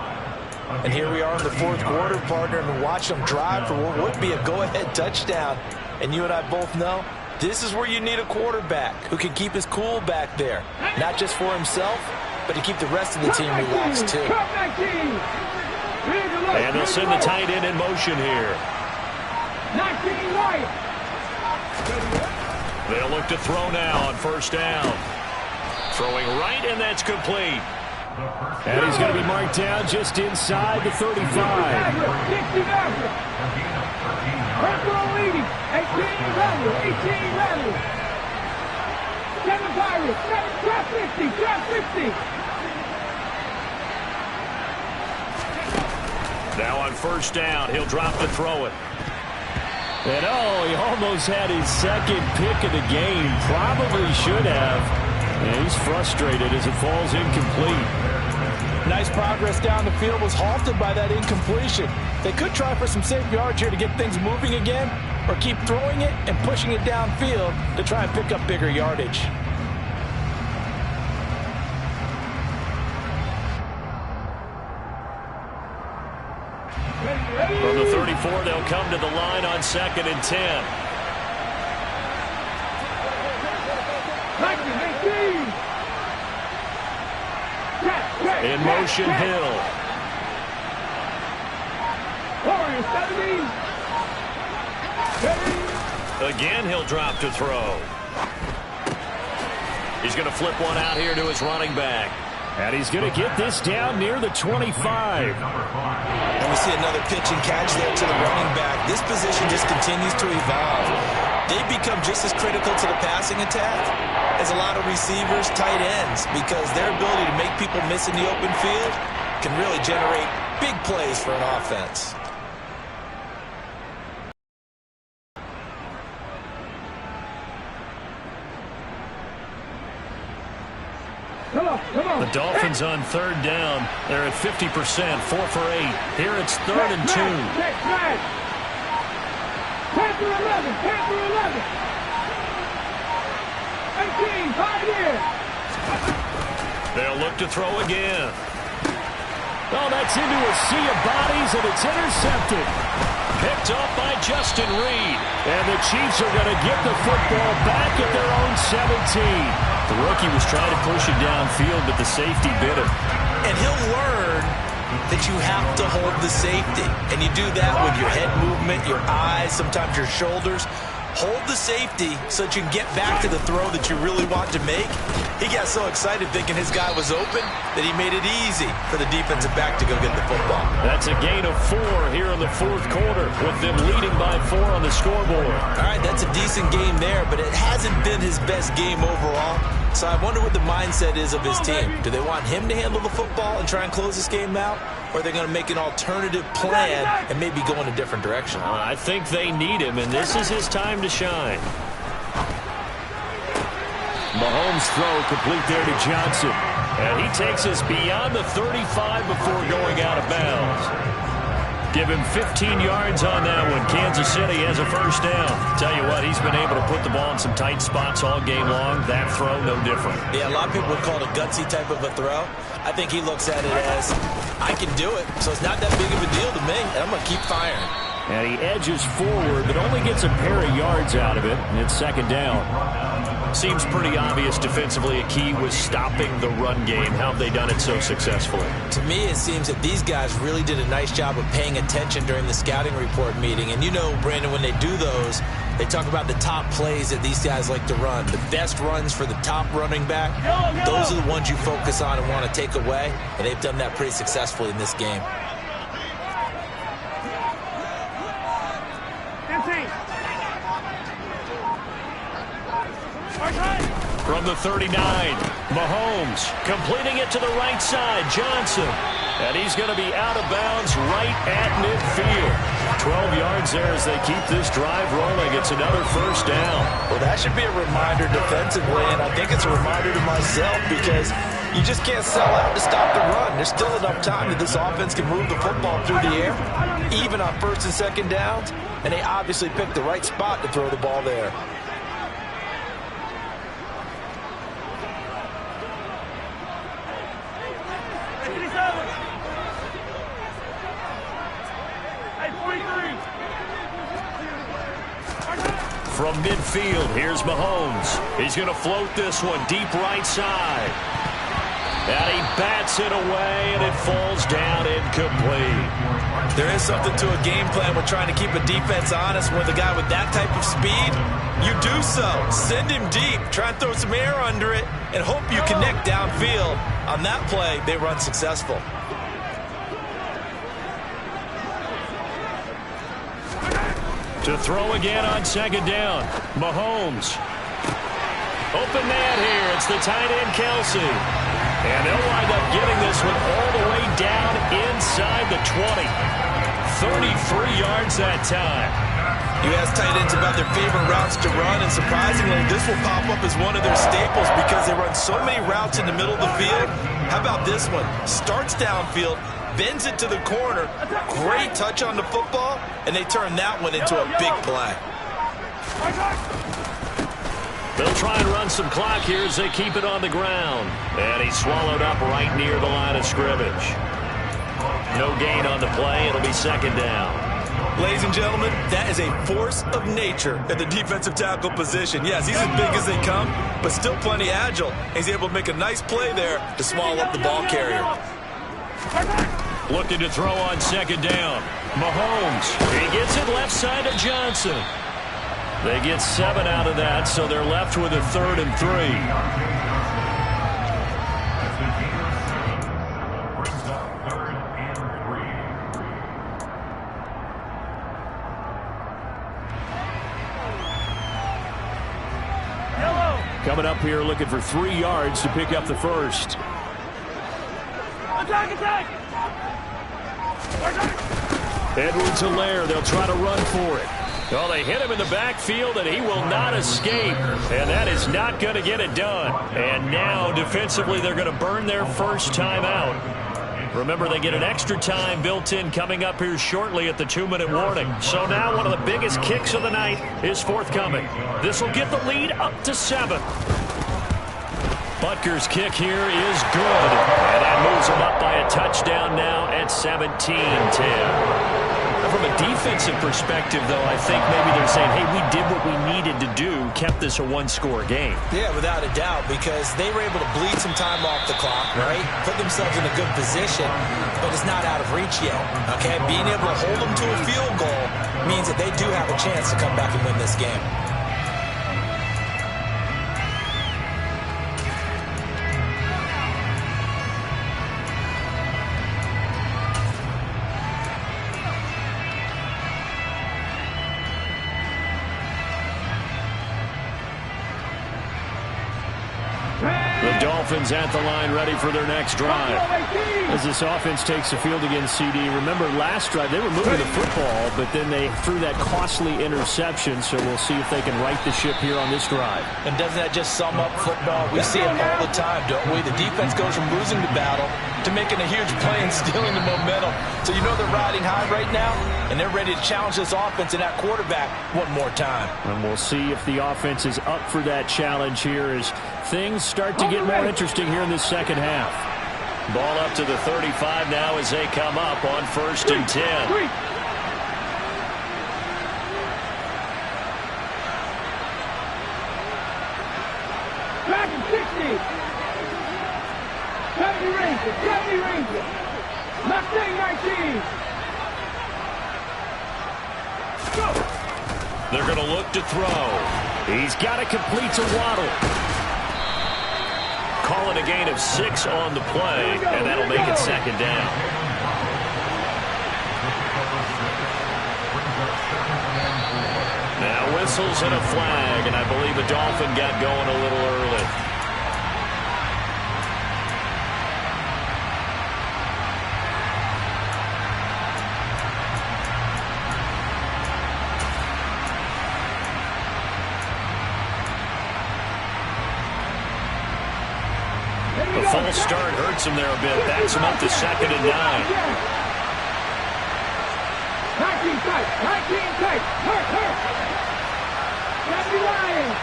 And here we are in the fourth quarter, partner, and watch them drive for what would be a go-ahead touchdown. And you and I both know this is where you need a quarterback who can keep his cool back there, not just for himself, but to keep the rest of the team relaxed, too. And they'll send the tight end in motion here. 19 right. They'll look to throw now on first down. Throwing right, and that's complete. And he's going to be marked down just inside the 35. 60 Bronco leading. 18 Rebel. 18 Rebel. 7 Pirates. 7 drop 60. Drop 60. Now on first down, he'll drop to throw it. And he almost had his second pick of the game. Probably should have. And he's frustrated as it falls incomplete. Nice progress down the field was halted by that incompletion. They could try for some safe yards here to get things moving again, or keep throwing it and pushing it downfield to try and pick up bigger yardage. They'll come to the line on 2nd and 10. In motion, Hill. Again, he'll drop to throw. He's going to flip one out here to his running back. And he's going to get this down near the 25. And we see another pitch and catch there to the running back. This position just continues to evolve. They become just as critical to the passing attack as a lot of receivers, tight ends, because their ability to make people miss in the open field can really generate big plays for an offense. The Dolphins on 3rd down. They're at 50%, 4 for 8. Here it's 3rd and 2. Panther 11, Panther 11. 18, 5 years. They'll look to throw again. Oh, that's into a sea of bodies, and it's intercepted. Picked up by Justin Reed. And the Chiefs are going to get the football back at their own 17. The rookie was trying to push it downfield, but the safety bit him. And he'll learn that you have to hold the safety. And you do that with your head movement, your eyes, sometimes your shoulders. Hold the safety so that you can get back to the throw that you really want to make. He got so excited thinking his guy was open that he made it easy for the defensive back to go get the football. That's a gain of 4 here in the 4th quarter, with them leading by 4 on the scoreboard. All right, that's a decent game there, but it hasn't been his best game overall. So I wonder what the mindset is of his team. Do they want him to handle the football and try and close this game out? Or are they going to make an alternative plan and maybe go in a different direction? I think they need him, and this is his time to shine. Mahomes' throw complete there to Johnson. And he takes us beyond the 35 before going out of bounds. Give him 15 yards on that one. Kansas City has a 1st down. Tell you what, he's been able to put the ball in some tight spots all game long. That throw, no different. Yeah, a lot of people would call it a gutsy type of a throw. I think he looks at it as, I can do it, so it's not that big of a deal to me, and I'm going to keep firing. And he edges forward, but only gets a pair of yards out of it, and it's 2nd down. Seems pretty obvious defensively a key was stopping the run game. How have they done it so successfully? To me, it seems that these guys really did a nice job of paying attention during the scouting report meeting. And you know, Brandon, when they do those, they talk about the top plays that these guys like to run. The best runs for the top running back, those are the ones you focus on and want to take away. And they've done that pretty successfully in this game. From the 39, Mahomes completing it to the right side, Johnson. And he's going to be out of bounds right at midfield. 12 yards there as they keep this drive rolling. It's another 1st down. Well, that should be a reminder defensively, and I think it's a reminder to myself because you just can't sell out to stop the run. There's still enough time that this offense can move the football through the air, even on 1st and 2nd downs, and they obviously picked the right spot to throw the ball there. From midfield, here's Mahomes. He's going to float this one deep right side. And he bats it away, and it falls down incomplete. There is something to a game plan. We're trying to keep a defense honest with a guy with that type of speed. You do so. Send him deep. Try and throw some air under it and hope you connect downfield. On that play, they run successful. To throw again on 2nd down. Mahomes. Open man here. It's the tight end, Kelsey. And they'll wind up getting this one all the way down inside the 20. 33 yards that time. You ask tight ends about their favorite routes to run, and surprisingly, this will pop up as one of their staples because they run so many routes in the middle of the field. How about this one? Starts downfield, bends it to the corner, great touch on the football, and they turn that one into a big play. They'll try and run some clock here as they keep it on the ground. And he's swallowed up right near the line of scrimmage. No gain on the play. It'll be 2nd down. Ladies and gentlemen, that is a force of nature at the defensive tackle position. Yes, he's as big as they come, but still plenty agile. He's able to make a nice play there to swallow up the ball carrier. Looking to throw on second down. Mahomes. He gets it left side to Johnson. They get 7 out of that, so they're left with a 3rd and 3. As the Kansas City brings up 3rd and 3. Coming up here looking for 3 yards to pick up the first. Attack! Edwards-Helaire, they'll try to run for it. Well, they hit him in the backfield, and he will not escape. And that is not going to get it done. And now, defensively, they're going to burn their first time out. Remember, they get an extra time built in coming up here shortly at the 2-minute warning. So now one of the biggest kicks of the night is forthcoming. This will get the lead up to 7. Butker's kick here is good. And that moves them up by a touchdown now at 17-10. From a defensive perspective, though, I think maybe they're saying, hey, we did what we needed to do, kept this a 1-score game. Yeah, without a doubt, because they were able to bleed some time off the clock, right? Put themselves in a good position, but it's not out of reach yet, okay? Being able to hold them to a field goal means that they do have a chance to come back and win this game. Dolphins at the line ready for their next drive. As this offense takes the field against CD, remember last drive they were moving the football, but then they threw that costly interception, so we'll see if they can right the ship here on this drive. And doesn't that just sum up football? We see it all the time, don't we? The defense goes from losing the battle to making a huge play and stealing the momentum. So you know they're riding high right now, and they're ready to challenge this offense and that quarterback one more time. And we'll see if the offense is up for that challenge here as things start to get more interesting here in the second half. Ball up to the 35 now as they come up on 1st and 10. Back in 60. 70 Rangers. Mustang 19. Go. They're going to look to throw. He's got it complete to Waddle. Calling a gain of 6 on the play, and that'll make it second down. Now whistles and a flag, and I believe a Dolphin got going a little early. The false start hurts him there a bit. Backs him up to 2nd and 9. 19 tight. Hurt. 70 Lions.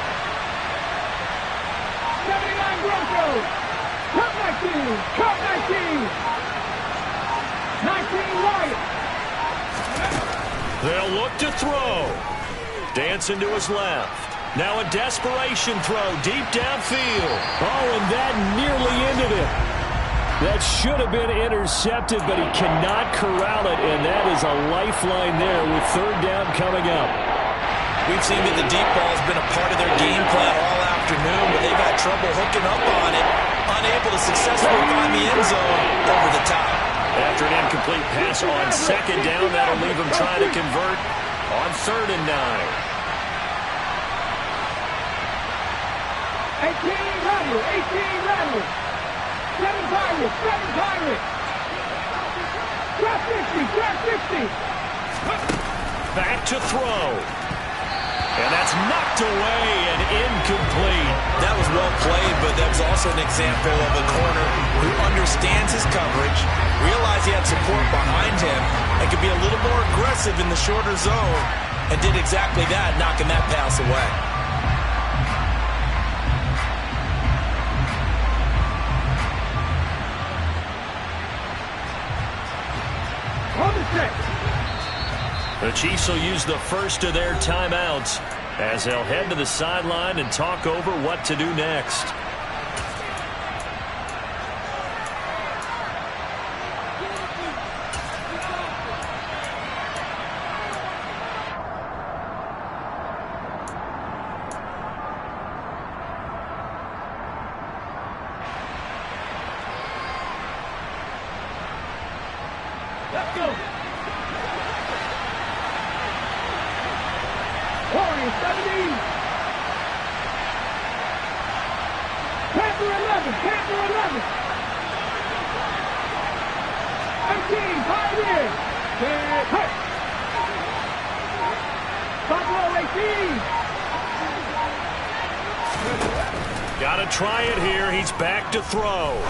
79 Broncos. Cup 19. 19 Lions. They'll look to throw. Dancing to his left. Now a desperation throw deep downfield. Oh, and that nearly ended it. That should have been intercepted, but he cannot corral it, and that is a lifeline there with 3rd down coming up. We've seen that the deep ball has been a part of their game plan all afternoon, but they've had trouble hooking up on it, unable to successfully find the end zone over the top. After an incomplete pass on 2nd down, that'll leave them trying to convert on 3rd and 9. 18 Rattlers. 7 Pirates. Drop 60. Back to throw. And that's knocked away and incomplete. That was well played, but that was also an example of a corner who understands his coverage, realized he had support behind him, and could be a little more aggressive in the shorter zone, and did exactly that, knocking that pass away. On the set. The Chiefs will use the first of their timeouts as they'll head to the sideline and talk over what to do next. Let's go. Warriors 17. Panther 11. Panther 11. 18. Pioneers. Hurt. Buffalo 18. Got to try it here. He's back to throw.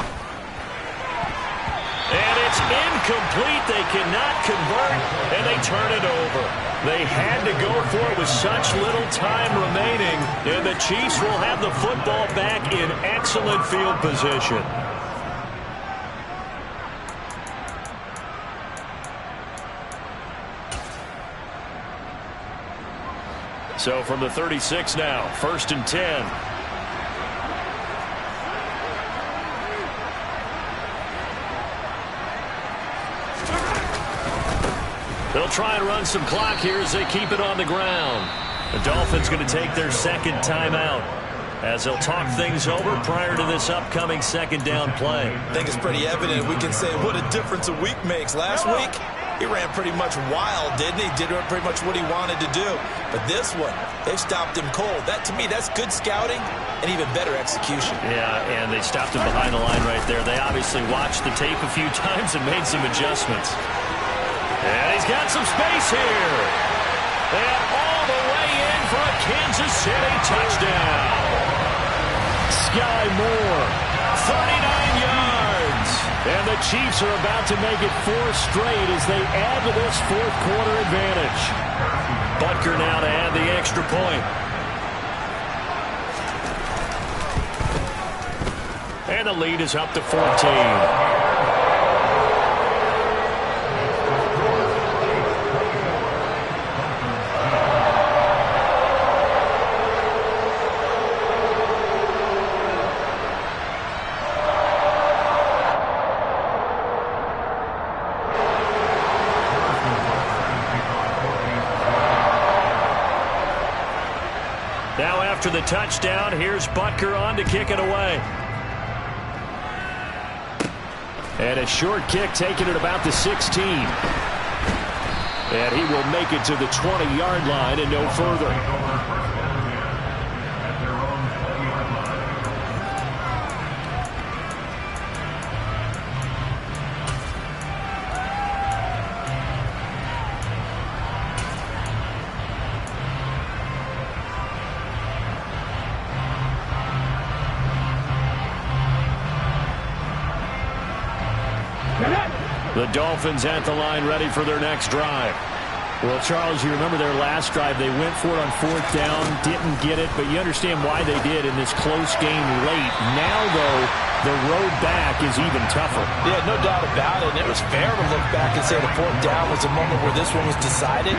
And it's incomplete. They cannot convert, and they turn it over. They had to go for it with such little time remaining, and the Chiefs will have the football back in excellent field position. So from the 36 now, 1st and 10. They'll try and run some clock here as they keep it on the ground. The Dolphins going to take their second timeout as they'll talk things over prior to this upcoming second down play. I think it's pretty evident. We can say what a difference a week makes. Last week, he ran pretty much wild, didn't he? Did pretty much what he wanted to do. But this one, they've stopped him cold. That, to me, that's good scouting and even better execution. Yeah, and they stopped him behind the line right there. They obviously watched the tape a few times and made some adjustments. And he's got some space here. And all the way in for a Kansas City touchdown. Sky Moore, 39 yards. And the Chiefs are about to make it 4 straight as they add to this fourth quarter advantage. Butker now to add the extra point. And the lead is up to 14. Now after the touchdown, here's Butker on to kick it away. And a short kick taken at about the 16. And he will make it to the 20-yard line and no further. The Dolphins at the line ready for their next drive. Well, Charles, you remember their last drive. They went for it on 4th down, didn't get it, but you understand why they did in this close game late. Now, though, the road back is even tougher. Yeah, no doubt about it. And it was fair to look back and say the 4th down was a moment where this one was decided.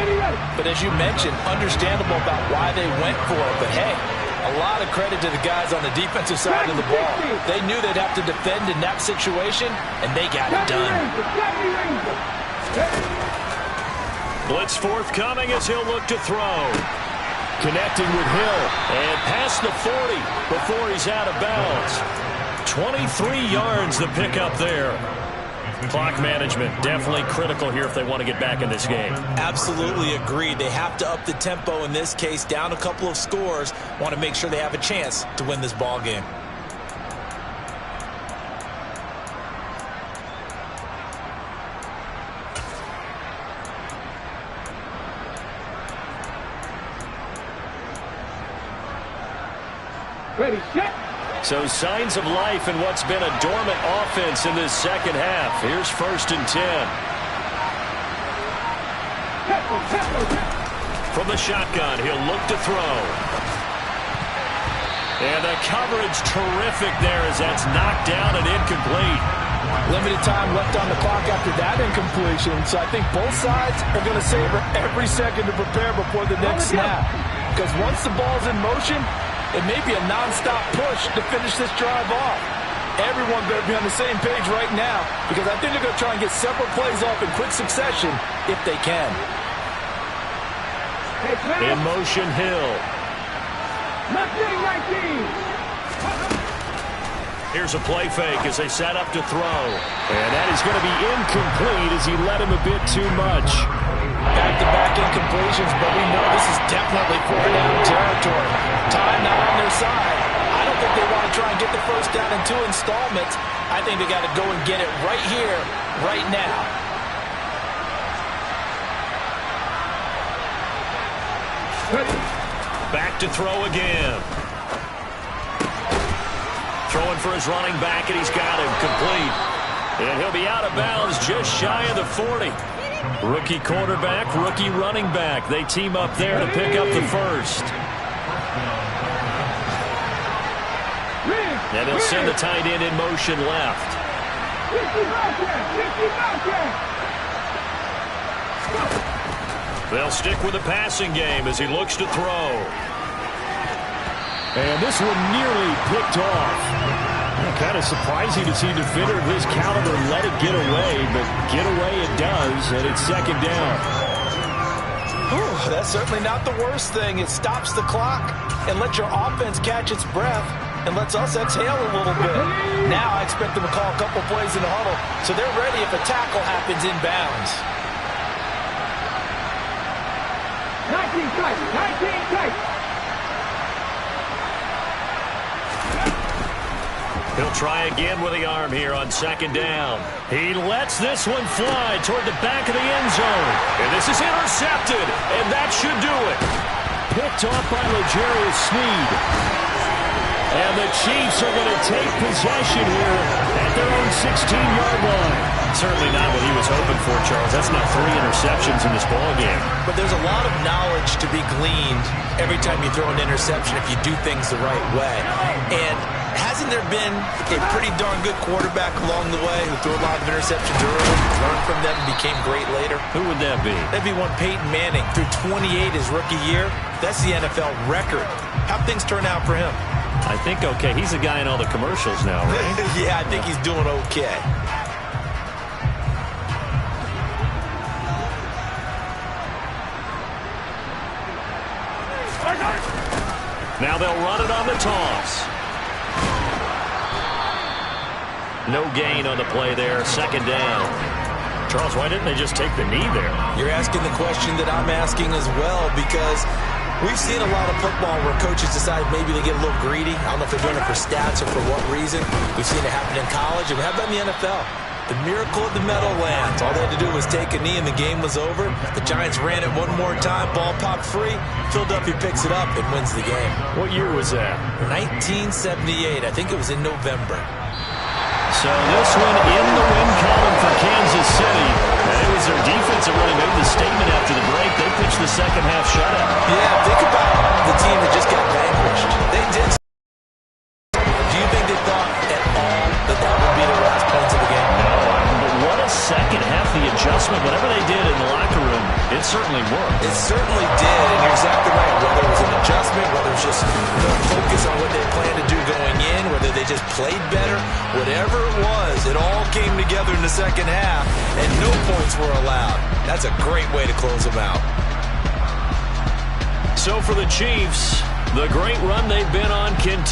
But as you mentioned, understandable about why they went for it. But, hey, a lot of credit to the guys on the defensive side of the ball. They knew they'd have to defend in that situation, and they got it done. Blitz forthcoming as he'll look to throw. Connecting with Hill. And past the 40 before he's out of bounds. 23 yards the pickup there. Clock management definitely critical here if they want to get back in this game. Absolutely agreed. They have to up the tempo in this case, down a couple of scores. Want to make sure they have a chance to win this ball game. Ready, set. So signs of life in what's been a dormant offense in this second half. Here's 1st and 10. From the shotgun, he'll look to throw. And the coverage terrific there as that's knocked down and incomplete. Limited time left on the clock after that incompletion, so I think both sides are going to savor every second to prepare before the next snap. Because once the ball's in motion, it may be a non-stop push to finish this drive off. Everyone better be on the same page right now, because I think they're going to try and get several plays off in quick succession if they can. In motion, Hill. Here's a play fake as they set up to throw. And that is going to be incomplete as he led him a bit too much. Back-to-back incompletions, but we know this is definitely 4-down territory. Time not on their side. I don't think they want to try and get the first down in 2 installments. I think they got to go and get it right here, right now. Back to throw again. Throwing for his running back, and he's got him complete. And he'll be out of bounds just shy of the 40. Rookie quarterback, rookie running back. They team up there to pick up the first. And he'll send the tight end in motion left. They'll stick with the passing game as he looks to throw. And this one nearly picked off. Kind of surprising to see a defender of his caliber let it get away, but get away it does, and it's second down. That's certainly not the worst thing. It stops the clock and lets your offense catch its breath and lets us exhale a little bit. Now I expect them to call a couple plays in the huddle, so they're ready if a tackle happens inbounds. 19 tight. He'll try again with the arm here on second down. He lets this one fly toward the back of the end zone. And this is intercepted, and that should do it. Picked off by L'Jarius Sneed. And the Chiefs are going to take possession here at their own 16-yard line. Certainly not what he was hoping for, Charles. That's now 3 interceptions in this ballgame. But there's a lot of knowledge to be gleaned every time you throw an interception if you do things the right way. And hasn't there been a pretty darn good quarterback along the way who threw a lot of interceptions early, learned from them, and became great later? Who would that be? That'd be one Peyton Manning. Threw 28 his rookie year. That's the NFL record. How'd things turn out for him? I think okay. He's the guy in all the commercials now, right? Yeah, I think he's doing okay. Now they'll run it on the toss. No gain on the play there. Second down. Charles, why didn't they just take the knee there? You're asking the question that I'm asking as well, because we've seen a lot of football where coaches decide maybe they get a little greedy. I don't know if they're doing it for stats or for what reason. We've seen it happen in college, and we have that in the NFL. The miracle of the Meadowlands. All they had to do was take a knee and the game was over. The Giants ran it one more time. Ball popped free. Philadelphia picks it up and wins the game. What year was that? 1978. I think it was in November. So this one in the win column for Kansas City. It was their defense that really made the statement after the break. They pitched the second half shutout. Yeah, think about the team that just got vanquished. They did. Do you think they thought at all that that would be the last points of the game? No, but what a second half. The adjustment, whatever they did in the locker room, it certainly worked. It certainly did, and you're exactly right. Whether it was an adjustment, whether it was just more focus on what they planned to do going in, whether they just played better, whatever it was, it all came together in the second half, and no points were allowed. That's a great way to close them out. So for the Chiefs, the great run they've been on continues.